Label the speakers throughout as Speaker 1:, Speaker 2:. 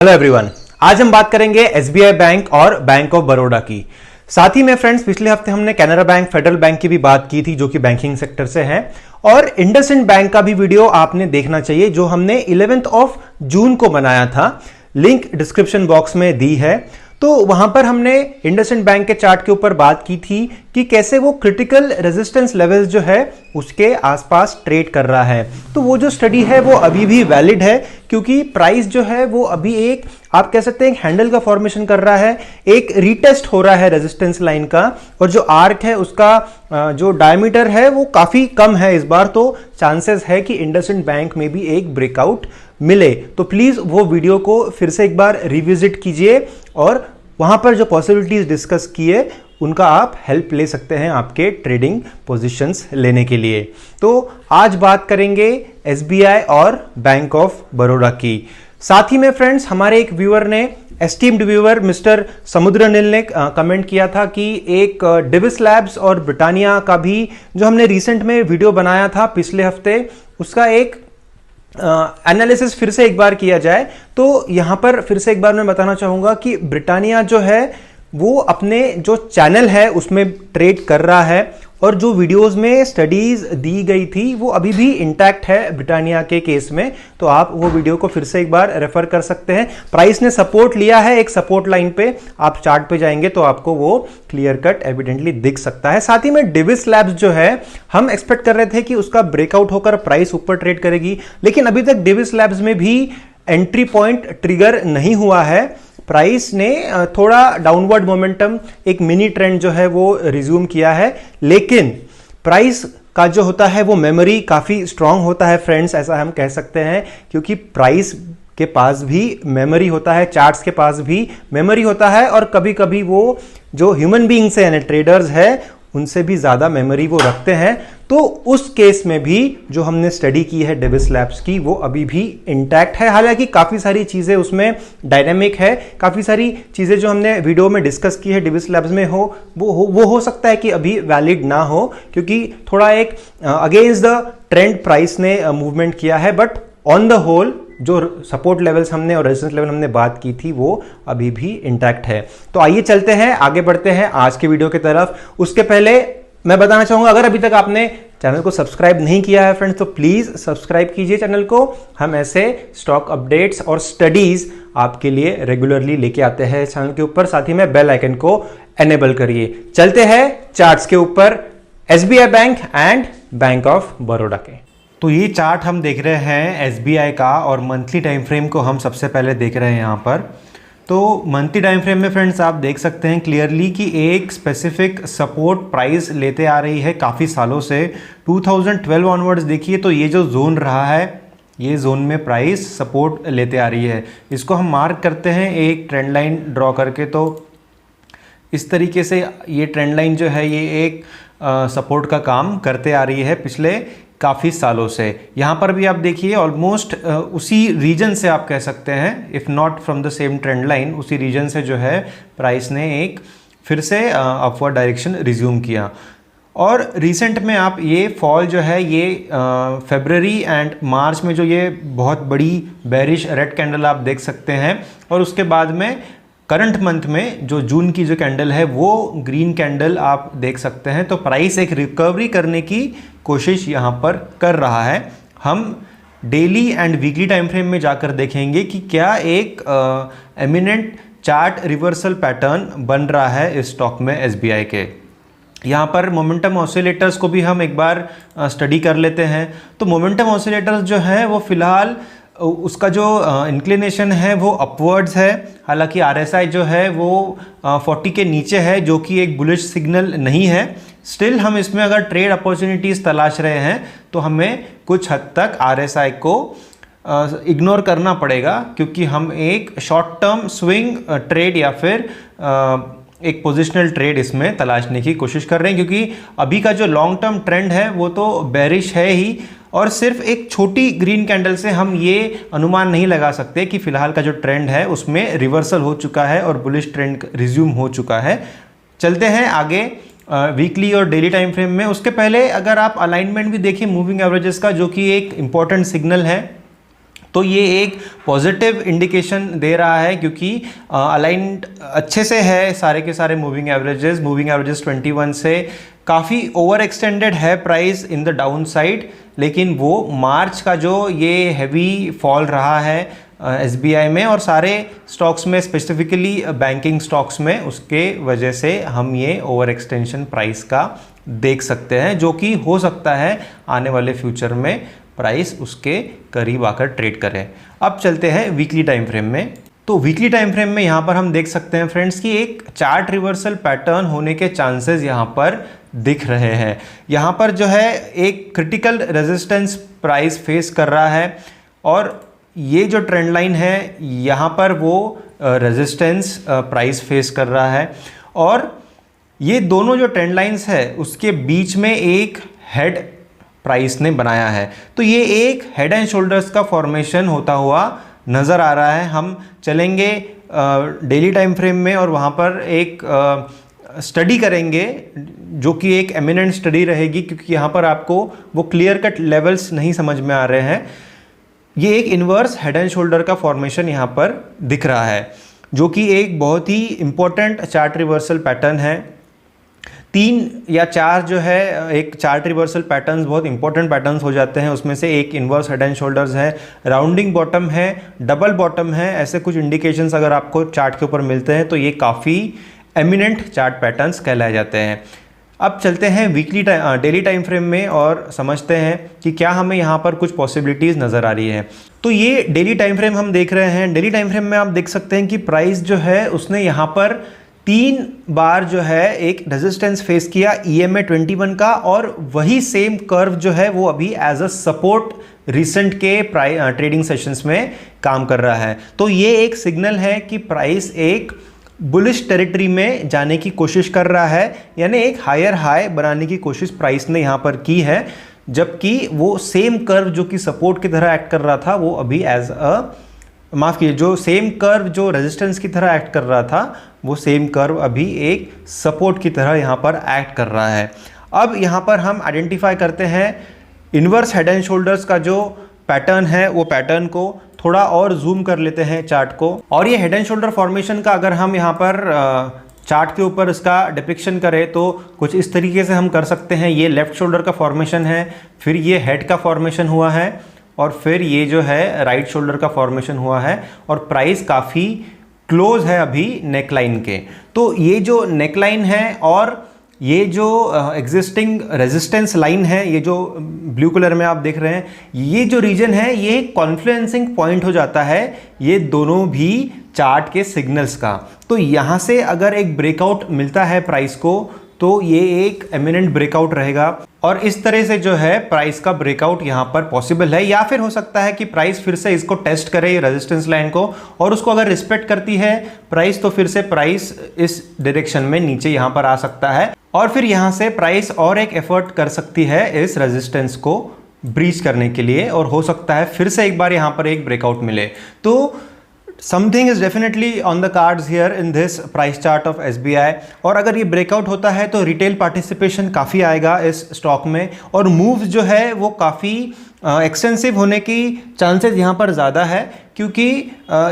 Speaker 1: Hello everyone, आज हम बात करेंगे एसबीआई बैंक और बैंक ऑफ बड़ौदा की। साथ ही में फ्रेंड्स, पिछले हफ्ते हमने कैनरा बैंक, फेडरल बैंक की भी बात की थी जो कि बैंकिंग सेक्टर से है, और इंडसइंड बैंक का भी वीडियो आपने देखना चाहिए जो हमने 11 जून को बनाया था। लिंक डिस्क्रिप्शन बॉक्स में दी है। तो वहां पर हमने इंडसइंड बैंक के चार्ट के ऊपर बात की थी कि कैसे वो क्रिटिकल रेजिस्टेंस लेवल्स जो है उसके आसपास ट्रेड कर रहा है। तो वो जो स्टडी है वो अभी भी वैलिड है, क्योंकि प्राइस जो है वो अभी एक, आप कह सकते हैं, हैंडल का फॉर्मेशन कर रहा है, एक रीटेस्ट हो रहा है रेजिस्टेंस लाइन का, और जो आर्क है उसका जो डायमीटर है वो काफी कम है इस बार। तो चांसेस है कि इंडसइंड बैंक में भी एक ब्रेकआउट मिले। तो प्लीज वो वीडियो को फिर से एक बार रिविजिट कीजिए और वहां पर जो पॉसिबिलिटीज डिस्कस किए उनका आप हेल्प ले सकते हैं आपके ट्रेडिंग पोजीशंस लेने के लिए। तो आज बात करेंगे एसबीआई और बैंक ऑफ बड़ौदा की। साथ ही में फ्रेंड्स, हमारे एक व्यूअर ने, एस्टीम्ड व्यूअर मिस्टर समुद्रनील ने कमेंट किया था कि एक डिविस लैब्स और ब्रिटानिया का भी जो हमने रिसेंट में वीडियो बनाया था पिछले हफ्ते, उसका एक एनालिसिस फिर से एक बार किया जाए। तो यहां पर फिर से एक बार मैं बताना चाहूंगा कि ब्रिटानिया जो है वो अपने जो चैनल है उसमें ट्रेड कर रहा है, और जो वीडियोस में स्टडीज दी गई थी वो अभी भी इंटैक्ट है ब्रिटानिया के केस में। तो आप वो वीडियो को फिर से एक बार रेफर कर सकते हैं। प्राइस ने सपोर्ट लिया है एक सपोर्ट लाइन पे, आप चार्ट पे जाएंगे तो आपको वो क्लियर कट एविडेंटली दिख सकता है। साथ ही में डिविस लैब्स जो है, हम एक्सपेक्ट कर रहे थे कि उसका ब्रेकआउट होकर प्राइस ऊपर ट्रेड करेगी, लेकिन अभी तक डिविस लैब्स में भी एंट्री पॉइंट ट्रिगर नहीं हुआ है। प्राइस ने थोड़ा डाउनवर्ड मोमेंटम, एक मिनी ट्रेंड जो है वो रिज्यूम किया है, लेकिन प्राइस का जो होता है वो मेमोरी काफी स्ट्रांग होता है फ्रेंड्स, ऐसा हम कह सकते हैं, क्योंकि प्राइस के पास भी मेमोरी होता है, चार्ट्स के पास भी मेमोरी होता है, और कभी कभी वो जो ह्यूमन बीइंग्स हैं, ट्रेडर्स है, उनसे भी ज्यादा मेमोरी वो रखते हैं। तो उस केस में भी जो हमने स्टडी की है डिविस लैब्स की, वो अभी भी इंटैक्ट है। हालांकि काफी सारी चीजें उसमें डायनामिक है, काफी सारी चीजें जो हमने वीडियो में डिस्कस की है डिविस लैब्स में वो हो सकता है कि अभी वैलिड ना हो, क्योंकि थोड़ा एक अगेंस्ट द ट्रेंड प्राइस ने मूवमेंट किया है। बट ऑन द होल जो सपोर्ट लेवल्स हमने और रेजिस्टेंस लेवल हमने बात की थी वो अभी भी इंटैक्ट है। तो आइए चलते हैं, आगे बढ़ते हैं आज के वीडियो की तरफ। उसके पहले मैं बताना चाहूंगा, अगर अभी तक आपने चैनल को सब्सक्राइब नहीं किया है फ्रेंड्स, तो प्लीज सब्सक्राइब कीजिए चैनल को। हम ऐसे स्टॉक अपडेट्स और स्टडीज आपके लिए रेगुलरली लेके आते हैं चैनल के ऊपर। साथ ही में बेल आइकन को एनेबल करिए। चलते हैं चार्ट्स के ऊपर, SBI bank and bank of Baroda के। तो ये चार्ट हम देख रहे हैं एसबीआई का, और मंथली टाइम फ्रेम को हम सबसे पहले देख रहे हैं यहाँ पर। तो मंथली टाइम फ्रेम में फ्रेंड्स आप देख सकते हैं क्लियरली कि एक स्पेसिफिक सपोर्ट प्राइस लेते आ रही है काफ़ी सालों से। 2012 ऑनवर्ड्स देखिए तो ये जो जोन रहा है, ये जोन में प्राइस सपोर्ट लेते आ रही है। इसको हम मार्क करते हैं एक ट्रेंड लाइन ड्रॉ करके। तो इस तरीके से ये ट्रेंड लाइन जो है ये एक सपोर्ट का काम करते आ रही है पिछले काफ़ी सालों से। यहाँ पर भी आप देखिए ऑलमोस्ट उसी रीजन से आप कह सकते हैं, if not from the same trend line, उसी रीजन से जो है प्राइस ने एक फिर से अपवर्ड डायरेक्शन रिज्यूम किया। और रिसेंट में आप ये फॉल जो है ये फरवरी एंड मार्च में जो ये बहुत बड़ी बेरिश रेड कैंडल आप देख सकते हैं, और उसके बाद में करंट मंथ में जो जून की जो कैंडल है वो ग्रीन कैंडल आप देख सकते हैं। तो प्राइस एक रिकवरी करने की कोशिश यहाँ पर कर रहा है। हम daily and weekly time frame में जाकर देखेंगे कि क्या एक एमिनेंट चार्ट रिवर्सल पैटर्न बन रहा है इस स्टॉक में एसबीआई के। यहाँ पर मोमेंटम ऑसिलेटर्स को भी हम एक बार स्टडी कर लेते हैं। तो मोमेंटम ऑसिलेटर्स जो है वो फिलहाल उसका जो इंक्लिनेशन है वो अपवर्ड्स है। हालांकि आरएसआई जो है वो 40 के नीचे है, जो कि एक बुलिश सिग्नल नहीं है। स्टिल हम इसमें अगर ट्रेड अपॉर्चुनिटीज़ तलाश रहे हैं तो हमें कुछ हद तक आरएसआई को इग्नोर करना पड़ेगा, क्योंकि हम एक शॉर्ट टर्म स्विंग ट्रेड या फिर एक पोजिशनल ट्रेड इसमें तलाशने की कोशिश कर रहे हैं, क्योंकि अभी का जो लॉन्ग टर्म ट्रेंड है वो तो बेरिश है ही, और सिर्फ एक छोटी ग्रीन कैंडल से हम ये अनुमान नहीं लगा सकते कि फिलहाल का जो ट्रेंड है उसमें रिवर्सल हो चुका है और बुलिश ट्रेंड रिज्यूम हो चुका है। चलते हैं आगे वीकली और डेली टाइम फ्रेम में। उसके पहले अगर आप अलाइनमेंट भी देखिए मूविंग एवरेजेस का, जो कि एक इम्पॉर्टेंट सिग्नल है, तो ये एक पॉजिटिव इंडिकेशन दे रहा है क्योंकि अलाइंड अच्छे से है सारे के सारे मूविंग एवरेजेस 21 से काफ़ी ओवर एक्सटेंडेड है price in the down side, लेकिन वो मार्च का जो ये हैवी फॉल रहा है एसबीआई में और सारे स्टॉक्स में, स्पेसिफिकली बैंकिंग स्टॉक्स में, उसके वजह से हम ये ओवर एक्सटेंशन प्राइस का देख सकते हैं, जो कि हो सकता है आने वाले फ्यूचर में प्राइस उसके करीब आकर ट्रेड करे। अब चलते हैं वीकली टाइम फ्रेम में। तो वीकली टाइम फ्रेम में यहाँ पर हम देख सकते हैं फ्रेंड्स कि एक चार्ट रिवर्सल पैटर्न होने के चांसेस यहाँ पर दिख रहे हैं। यहाँ पर जो है एक क्रिटिकल रेजिस्टेंस प्राइस फेस कर रहा है और ये जो ट्रेंड लाइन है यहाँ पर वो रेजिस्टेंस प्राइस फेस कर रहा है और ये दोनों जो ट्रेंड लाइंस है उसके बीच में एक हेड प्राइस ने बनाया है। तो ये एक हेड एंड शोल्डर्स का फॉर्मेशन होता हुआ नज़र आ रहा है। हम चलेंगे डेली टाइम फ्रेम में और वहाँ पर एक स्टडी करेंगे जो कि एक एमिनेंट स्टडी रहेगी, क्योंकि यहाँ पर आपको वो क्लियर कट लेवल्स नहीं समझ में आ रहे हैं। ये एक इन्वर्स हेड एंड शोल्डर का फॉर्मेशन यहाँ पर दिख रहा है, जो कि एक बहुत ही इंपॉर्टेंट चार्ट रिवर्सल पैटर्न है। 3 या 4 जो है एक चार्ट रिवर्सल पैटर्न्स बहुत इंपॉर्टेंट पैटर्न्स हो जाते हैं। उसमें से एक इन्वर्स हेड एंड शोल्डर्स है, राउंडिंग बॉटम है, डबल बॉटम है। ऐसे कुछ इंडिकेशंस अगर आपको चार्ट के ऊपर मिलते हैं तो ये काफ़ी एमिनेंट चार्ट पैटर्न्स कहलाए जाते हैं। अब चलते हैं डेली टाइम फ्रेम में और समझते हैं कि क्या हमें यहाँ पर कुछ पॉसिबिलिटीज़ नज़र आ रही है। तो ये डेली टाइम फ्रेम हम देख रहे हैं। डेली टाइम फ्रेम में आप देख सकते हैं कि प्राइस जो है उसने यहाँ पर 3 बार जो है एक रेजिस्टेंस फेस किया EMA 21 का, और वही सेम कर्व जो है वो अभी एज अ सपोर्ट रिसेंट के ट्रेडिंग सेशंस में काम कर रहा है। तो ये एक सिग्नल है कि प्राइस एक बुलिश टेरिटरी में जाने की कोशिश कर रहा है, यानी एक हायर हाई बनाने की कोशिश प्राइस ने यहाँ पर की है, जबकि वो सेम कर्व जो कि सपोर्ट की तरह एक्ट कर रहा था वो अभी माफ़ कीजिए, जो सेम कर्व जो रेजिस्टेंस की तरह एक्ट कर रहा था वो सेम कर्व अभी एक सपोर्ट की तरह यहाँ पर एक्ट कर रहा है। अब यहाँ पर हम आइडेंटिफाई करते हैं इन्वर्स हेड एंड शोल्डर्स का जो पैटर्न है, वो पैटर्न को थोड़ा और जूम कर लेते हैं चार्ट को। और ये हेड एंड शोल्डर फॉर्मेशन का अगर हम यहाँ पर चार्ट के ऊपर इसका डिपिक्शन करें तो कुछ इस तरीके से हम कर सकते हैं। ये लेफ्ट शोल्डर का फॉर्मेशन है, फिर ये हेड का फॉर्मेशन हुआ है, और फिर ये जो है राइट शोल्डर का फॉर्मेशन हुआ है, और प्राइस काफ़ी क्लोज है अभी नेकलाइन के। तो ये जो नेकलाइन है और ये जो एग्जिस्टिंग रेजिस्टेंस लाइन है, ये जो ब्लू कलर में आप देख रहे हैं, ये जो रीजन है ये कॉन्फ्लुएंसिंग पॉइंट हो जाता है ये दोनों भी चार्ट के सिग्नल्स का। तो यहाँ से अगर एक ब्रेकआउट मिलता है प्राइस को तो ये एक एमिनेंट ब्रेकआउट रहेगा, और इस तरह से जो है प्राइस का ब्रेकआउट यहाँ पर पॉसिबल है। या फिर हो सकता है कि प्राइस फिर से इसको टेस्ट करे रेजिस्टेंस लाइन को, और उसको अगर रिस्पेक्ट करती है प्राइस तो फिर से प्राइस इस डायरेक्शन में नीचे यहाँ पर आ सकता है, और फिर यहाँ से प्राइस और एक एफर्ट कर सकती है इस रेजिस्टेंस को ब्रीच करने के लिए, और हो सकता है फिर से एक बार यहाँ पर एक ब्रेकआउट मिले। तो something is definitely on the cards here in this price chart of SBI। और अगर ये ब्रेकआउट होता है तो रिटेल पार्टिसिपेशन काफ़ी आएगा इस स्टॉक में, और मूव्स जो है वो काफ़ी एक्सटेंसिव होने की चांसेस यहाँ पर ज़्यादा है, क्योंकि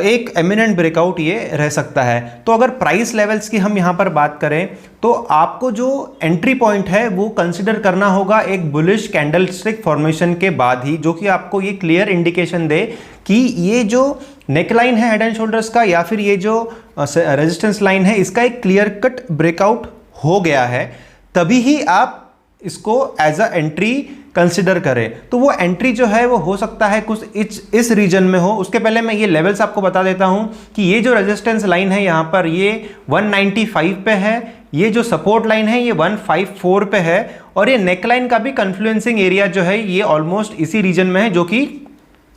Speaker 1: एक एमिनेंट ब्रेकआउट ये रह सकता है। तो अगर प्राइस लेवल्स की हम यहाँ पर बात करें तो आपको जो एंट्री पॉइंट है वो कंसिडर करना होगा एक बुलिश कैंडलस्टिक फॉर्मेशन के बाद ही, जो कि आपको ये क्लियर इंडिकेशन दे कि ये जो नेकलाइन है हेड एंड शोल्डर्स का, या फिर ये जो रेजिस्टेंस लाइन है, इसका एक क्लियर कट ब्रेकआउट हो गया है, तभी ही आप इसको एज अ एंट्री कंसिडर करें। तो वो एंट्री जो है वो हो सकता है कुछ इस रीजन में हो। उसके पहले मैं ये लेवल्स आपको बता देता हूं कि ये जो रेजिस्टेंस लाइन है यहाँ पर ये 195 पे है, ये जो सपोर्ट लाइन है ये 154 पे है, और ये नेकलाइन का भी कन्फ्लुएंसिंग एरिया जो है ये ऑलमोस्ट इसी रीजन में है, जो कि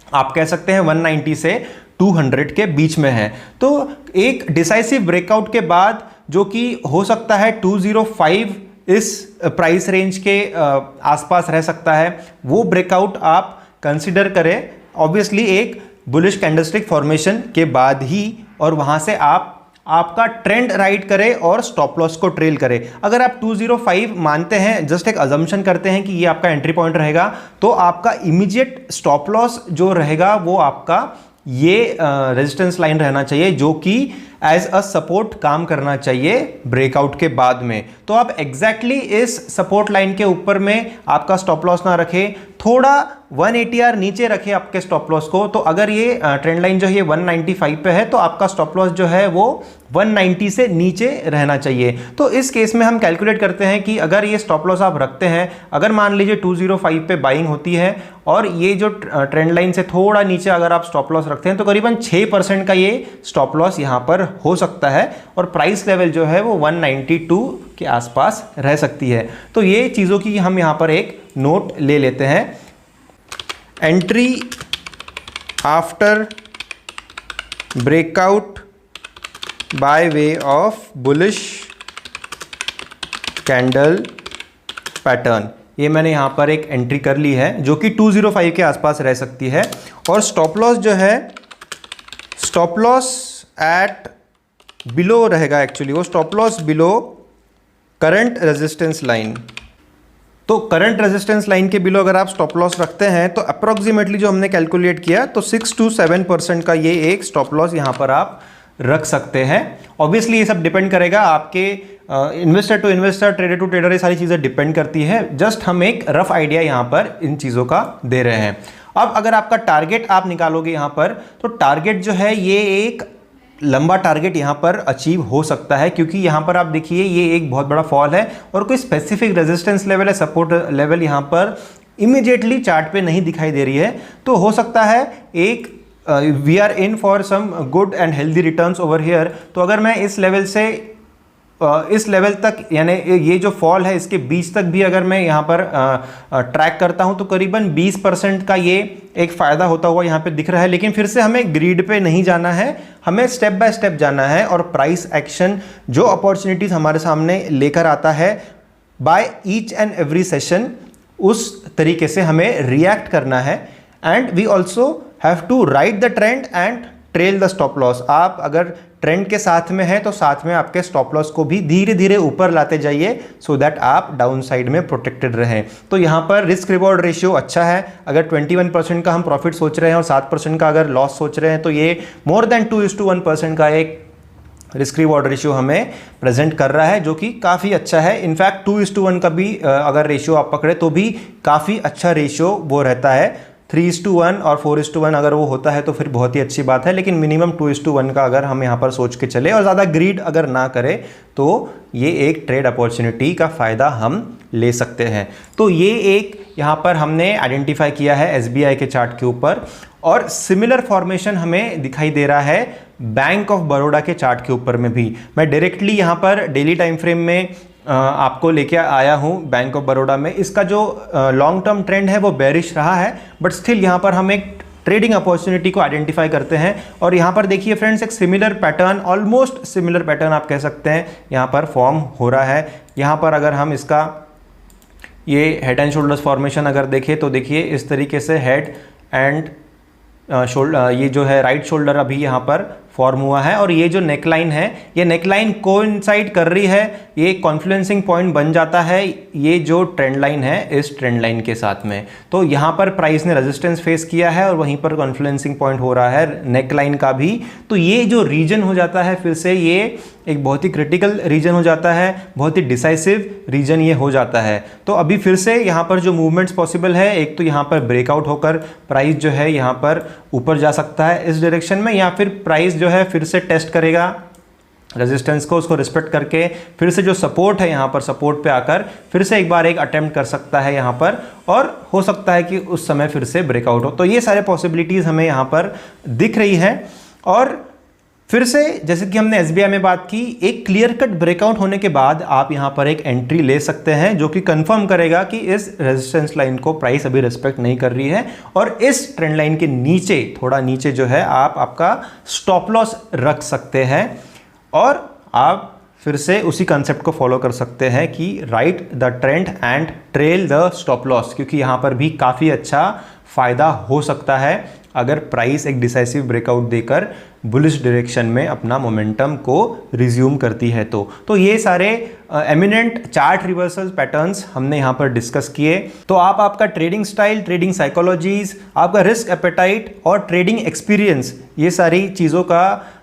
Speaker 1: आप कह सकते हैं 190 से 200 के बीच में है। तो एक डिसाइसिव ब्रेकआउट के बाद जो कि हो सकता है 205 इस प्राइस रेंज के आसपास रह सकता है, वो ब्रेकआउट आप कंसिडर करें ऑब्वियसली एक बुलिश कैंडलस्टिक फॉर्मेशन के बाद ही, और वहां से आप आपका ट्रेंड राइट करे और स्टॉप लॉस को ट्रेल करे। अगर आप 205 मानते हैं, जस्ट एक अजम्पशन करते हैं कि ये आपका एंट्री पॉइंट रहेगा, तो आपका इमीडिएट स्टॉप लॉस जो रहेगा वो आपका ये रेजिस्टेंस लाइन रहना चाहिए, जो कि एज अ सपोर्ट काम करना चाहिए ब्रेकआउट के बाद में। तो आप एग्जैक्टली इस सपोर्ट लाइन के ऊपर में आपका स्टॉप लॉस ना रखें, थोड़ा 180 नीचे रखें आपके स्टॉप लॉस को। तो अगर ये ट्रेंड लाइन जो है 195 पे है, तो आपका स्टॉप लॉस जो है वो 190 से नीचे रहना चाहिए। तो इस केस में हम कैलकुलेट करते हैं कि अगर ये स्टॉप लॉस आप रखते हैं, अगर मान लीजिए 205 पे बाइंग होती है और ये जो ट्रेंड लाइन से थोड़ा नीचे अगर आप स्टॉप लॉस रखते हैं, तो करीबन 6% का ये स्टॉप लॉस यहां पर हो सकता है और प्राइस लेवल जो है वो 192 के आसपास रह सकती है। तो ये चीज़ों की हम यहां पर एक नोट ले लेते हैं। Entry after breakout by way of bullish candle pattern, ये मैंने यहां पर एक एंट्री कर ली है जो कि 205 के आसपास रह सकती है। और स्टॉप लॉस जो है, स्टॉप लॉस एट बिलो रहेगा, एक्चुअली वो stop loss below current resistance line. तो करंट रेजिस्टेंस लाइन के बिलो अगर आप स्टॉप लॉस रखते हैं तो अप्रोक्सीमेटली जो हमने कैलकुलेट किया, तो 6 to 7% का ये एक स्टॉप लॉस यहां पर आप रख सकते हैं। ऑब्वियसली ये सब डिपेंड करेगा आपके investor to investor, trader to trader, ये सारी चीज़ें डिपेंड करती है। जस्ट हम एक रफ आइडिया यहाँ पर इन चीज़ों का दे रहे हैं। अब अगर आपका टारगेट आप निकालोगे यहाँ पर, तो टारगेट जो है ये एक लंबा टारगेट यहाँ पर अचीव हो सकता है, क्योंकि यहाँ पर आप देखिए ये एक बहुत बड़ा फॉल है और कोई स्पेसिफिक रेजिस्टेंस लेवल है, सपोर्ट लेवल यहाँ पर इमीडिएटली चार्ट पे नहीं दिखाई दे रही है। तो हो सकता है एक we are in for some good and healthy returns over here. तो अगर मैं इस लेवल से इस लेवल तक, यानी ये जो फॉल है इसके बीच तक भी अगर मैं यहाँ पर ट्रैक करता हूँ, तो करीबन 20% का ये एक फ़ायदा होता हुआ यहाँ पे दिख रहा है। लेकिन फिर से हमें ग्रीड पे नहीं जाना है, हमें स्टेप बाय स्टेप जाना है और प्राइस एक्शन जो अपॉर्चुनिटीज़ हमारे सामने लेकर आता है by each and every session, उस तरीके से हमें रिएक्ट करना है। And we also have to ride the trend and trail the stop loss. आप अगर ट्रेंड के साथ में है तो साथ में आपके स्टॉप लॉस को भी धीरे धीरे ऊपर लाते जाइए, सो दैट आप डाउन साइड में प्रोटेक्टेड रहें। तो यहाँ पर रिस्क रिवॉर्ड रेशियो अच्छा है। अगर 21% का हम प्रॉफिट सोच रहे हैं और 7% का अगर लॉस सोच रहे हैं, तो ये मोर देन 2:1% का एक रिस्क रिवॉर्ड रेशियो हमें प्रेजेंट कर रहा है, जो कि काफ़ी अच्छा है। इनफैक्ट 2:1 का भी अगर रेशियो आप पकड़े तो भी काफ़ी अच्छा रेशियो वो रहता है। 3:1 और 4:1 अगर वो होता है तो फिर बहुत ही अच्छी बात है, लेकिन मिनिमम 2:1 का अगर हम यहाँ पर सोच के चले और ज़्यादा ग्रीड अगर ना करें, तो ये एक ट्रेड अपॉर्चुनिटी का फ़ायदा हम ले सकते हैं। तो ये एक यहाँ पर हमने आइडेंटिफाई किया है SBI के चार्ट के ऊपर, और सिमिलर फॉर्मेशन हमें दिखाई दे रहा है बैंक ऑफ बड़ौदा के चार्ट के ऊपर में भी। मैं डायरेक्टली यहाँ पर डेली टाइम फ्रेम में आपको लेके आया हूँ बैंक ऑफ बड़ौदा में। इसका जो लॉन्ग टर्म ट्रेंड है वो बेरिश रहा है, बट स्टिल यहाँ पर हम एक ट्रेडिंग अपॉर्चुनिटी को आइडेंटिफाई करते हैं। और यहाँ पर देखिए फ्रेंड्स, एक similar pattern, almost similar pattern आप कह सकते हैं, यहाँ पर फॉर्म हो रहा है। यहाँ पर अगर हम इसका ये हेड एंड शोल्डर्स फॉर्मेशन अगर देखें, तो देखिए इस तरीके से हेड एंड शोल्डर, ये जो है राइट शोल्डर अभी यहाँ पर फॉर्म हुआ है, और ये जो नेकलाइन है, ये नेकलाइन कोइंसाइड कर रही है, ये कॉन्फ्लुएंसिंग पॉइंट बन जाता है ये जो ट्रेंड लाइन है इस ट्रेंड लाइन के साथ में। तो यहाँ पर प्राइस ने रेजिस्टेंस फेस किया है और वहीं पर कॉन्फ्लुएंसिंग पॉइंट हो रहा है नेकलाइन का भी। तो ये जो रीजन हो जाता है, फिर से ये एक बहुत ही क्रिटिकल रीजन हो जाता है, बहुत ही डिसाइसिव रीजन ये हो जाता है। तो अभी फिर से यहाँ पर जो मूवमेंट्स पॉसिबल है, एक तो यहाँ पर ब्रेकआउट होकर प्राइस जो है यहाँ पर ऊपर जा सकता है इस डायरेक्शन में, या फिर प्राइस जो है फिर से टेस्ट करेगा रेजिस्टेंस को, उसको रिस्पेक्ट करके फिर से जो सपोर्ट है यहाँ पर सपोर्ट पे आकर फिर से एक बार एक अटेम्प्ट कर सकता है यहाँ पर, और हो सकता है कि उस समय फिर से ब्रेकआउट हो। तो ये सारे पॉसिबिलिटीज़ हमें यहाँ पर दिख रही है। और फिर से जैसे कि हमने SBI में बात की, एक क्लियर कट ब्रेकआउट होने के बाद आप यहाँ पर एक एंट्री ले सकते हैं, जो कि कंफर्म करेगा कि इस रेजिस्टेंस लाइन को प्राइस अभी रिस्पेक्ट नहीं कर रही है, और इस ट्रेंड लाइन के नीचे, थोड़ा नीचे जो है, आप आपका स्टॉप लॉस रख सकते हैं। और आप फिर से उसी कंसेप्ट को फॉलो कर सकते हैं कि right the trend and trail the stop loss, क्योंकि यहाँ पर भी काफ़ी अच्छा फ़ायदा हो सकता है अगर प्राइस एक डिसाइसिव ब्रेकआउट देकर बुलिश डायरेक्शन में अपना मोमेंटम को रिज्यूम करती है। तो ये सारे एमिनेंट चार्ट रिवर्सल पैटर्न्स हमने यहाँ पर डिस्कस किए। तो आप आपका ट्रेडिंग स्टाइल, ट्रेडिंग साइकोलॉजीज, आपका रिस्क एपेटाइट और ट्रेडिंग एक्सपीरियंस, ये सारी चीज़ों का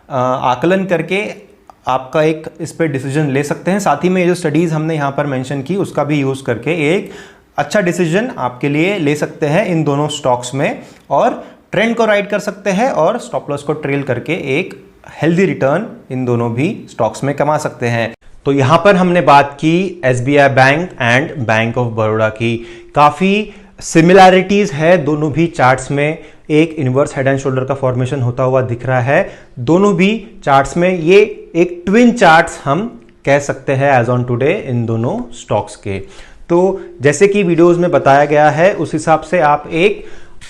Speaker 1: आकलन करके आपका एक इस पर डिसीजन ले सकते हैं। साथ ही में ये जो स्टडीज़ हमने यहाँ पर मेंशन की उसका भी यूज़ करके एक अच्छा डिसीजन आपके लिए ले सकते हैं इन दोनों स्टॉक्स में, और ट्रेंड को राइड कर सकते हैं और स्टॉप लॉस को ट्रेल करके एक हेल्दी रिटर्न इन दोनों भी स्टॉक्स में कमा सकते हैं। तो यहां पर हमने बात की SBI bank and bank of Baroda की। काफी सिमिलैरिटीज है दोनों भी चार्ट्स में, एक इनवर्स हेड एंड शोल्डर का फॉर्मेशन होता हुआ दिख रहा है दोनों भी चार्ट्स में। ये एक ट्विन चार्ट्स हम कह सकते हैं एज ऑन टुडे इन दोनों स्टॉक्स के। तो जैसे कि वीडियोस में बताया गया है उस हिसाब से आप एक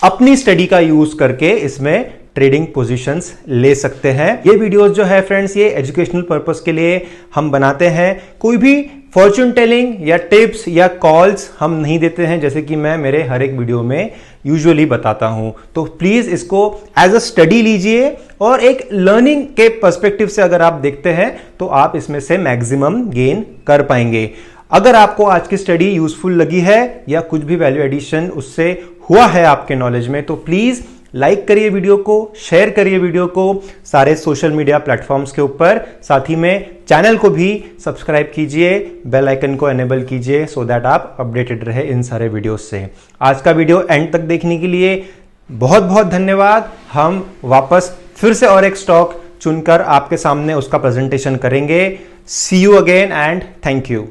Speaker 1: अपनी स्टडी का यूज करके इसमें ट्रेडिंग पोजीशंस ले सकते हैं। ये वीडियोस जो है फ्रेंड्स, ये एजुकेशनल पर्पस के लिए हम बनाते हैं। कोई भी फॉर्च्यून टेलिंग या टिप्स या कॉल्स हम नहीं देते हैं, जैसे कि मैं मेरे हर एक वीडियो में यूजुअली बताता हूं। तो प्लीज इसको एज अ स्टडी लीजिए और एक लर्निंग के पर्सपेक्टिव से अगर आप देखते हैं तो आप इसमें से मैक्सिमम गेन कर पाएंगे। अगर आपको आज की स्टडी यूजफुल लगी है या कुछ भी वैल्यू एडिशन उससे हुआ है आपके नॉलेज में, तो प्लीज लाइक करिए वीडियो को, शेयर करिए वीडियो को सारे सोशल मीडिया प्लेटफॉर्म्स के ऊपर। साथ ही में चैनल को भी सब्सक्राइब कीजिए, बेल आइकन को एनेबल कीजिए सो दैट आप अपडेटेड रहे इन सारे वीडियोस से। आज का वीडियो एंड तक देखने के लिए बहुत बहुत धन्यवाद। हम वापस फिर से और एक स्टॉक चुनकर आपके सामने उसका प्रेजेंटेशन करेंगे। See you again and thank you.